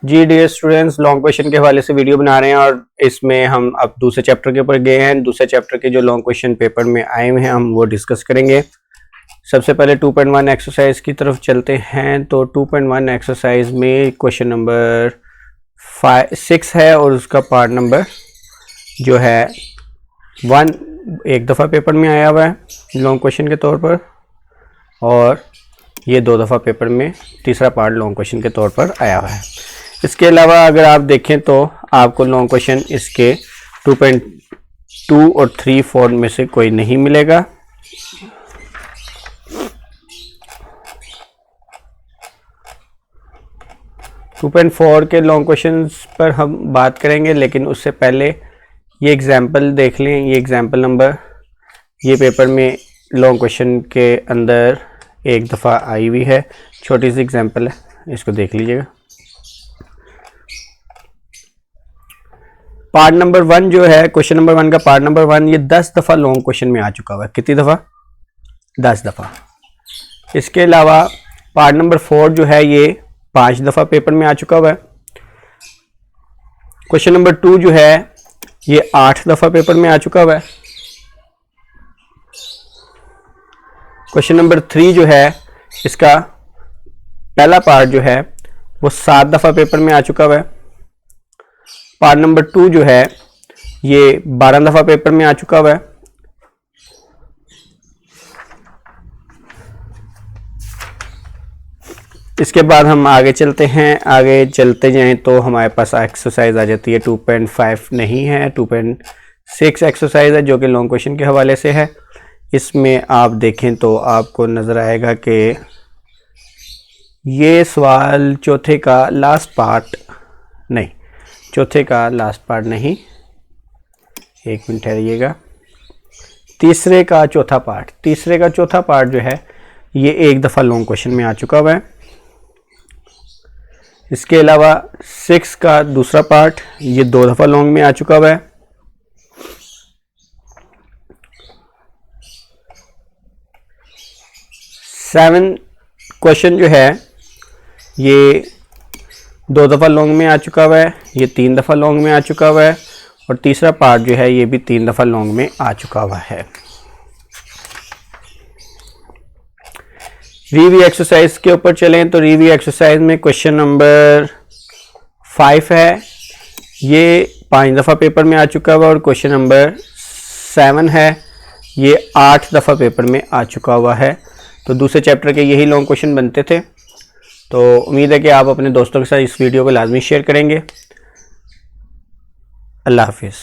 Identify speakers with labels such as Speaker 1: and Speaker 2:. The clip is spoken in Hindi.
Speaker 1: जी डियर स्टूडेंट्स, लॉन्ग क्वेश्चन के हवाले से वीडियो बना रहे हैं और इसमें हम अब दूसरे चैप्टर के ऊपर गए हैं। दूसरे चैप्टर के जो लॉन्ग क्वेश्चन पेपर में आए हुए हैं हम वो डिस्कस करेंगे। सबसे पहले 2.1 एक्सरसाइज की तरफ चलते हैं। तो 2.1 एक्सरसाइज में क्वेश्चन नंबर 6 है और उसका पार्ट नंबर जो है 1 एक दफ़ा पेपर में आया हुआ है लॉन्ग क्वेश्चन के तौर पर, और ये 2 दफ़ा पेपर में तीसरा पार्ट लॉन्ग क्वेश्चन के तौर पर आया हुआ है। इसके अलावा अगर आप देखें तो आपको लॉन्ग क्वेश्चन इसके 2.2 और 3, 4 में से कोई नहीं मिलेगा। टू 2.4 के लॉन्ग क्वेश्चंस पर हम बात करेंगे, लेकिन उससे पहले ये एग्जाम्पल देख लें। ये एग्जाम्पल नंबर ये पेपर में लॉन्ग क्वेश्चन के अंदर एक दफ़ा आई हुई है, छोटी सी एग्जाम्पल है, इसको देख लीजिएगा। पार्ट नंबर 1 जो है, क्वेश्चन नंबर 1 का पार्ट नंबर 1 ये 10 दफ़ा लॉन्ग क्वेश्चन में आ चुका हुआ है। कितनी दफ़ा? 10 दफ़ा। इसके अलावा पार्ट नंबर 4 जो है ये 5 दफ़ा पेपर में आ चुका हुआ है। क्वेश्चन नंबर 2 जो है ये 8 दफ़ा पेपर में आ चुका हुआ है। क्वेश्चन नंबर 3 जो है इसका पहला पार्ट जो है वो 7 दफ़ा पेपर में आ चुका हुआ है। पार्ट नंबर 2 जो है ये 12 दफ़ा पेपर में आ चुका हुआ है। इसके बाद हम आगे चलते हैं। आगे चलते जाएं तो हमारे पास एक्सरसाइज आ जाती है 2.5 नहीं है, 2.6 एक्सरसाइज है जो कि लॉन्ग क्वेश्चन के हवाले से है। इसमें आप देखें तो आपको नज़र आएगा कि ये सवाल चौथे का लास्ट पार्ट नहीं, चौथे का लास्ट पार्ट नहीं, एक मिनट ठहरिएगा, तीसरे का चौथा पार्ट जो है ये एक दफ़ा लॉन्ग क्वेश्चन में आ चुका हुआ है। इसके अलावा 6 का दूसरा पार्ट ये 2 दफ़ा लॉन्ग में आ चुका हुआ है। सेवन क्वेश्चन जो है ये 2 दफ़ा लॉन्ग में आ चुका हुआ है, ये 3 दफ़ा लॉन्ग में आ चुका हुआ है, और तीसरा पार्ट जो है ये भी 3 दफ़ा लॉन्ग में आ चुका हुआ है। रिव्यू एक्सरसाइज के ऊपर चलें तो रिव्यू एक्सरसाइज में क्वेश्चन नंबर 5 है, ये 5 दफ़ा पेपर में आ चुका हुआ है, और क्वेश्चन नंबर 7 है, ये 8 दफ़ा पेपर में आ चुका हुआ है। तो दूसरे चैप्टर के यही लॉन्ग क्वेश्चन बनते थे। तो उम्मीद है कि आप अपने दोस्तों के साथ इस वीडियो को लाजमी शेयर करेंगे। अल्लाह हाफिज़।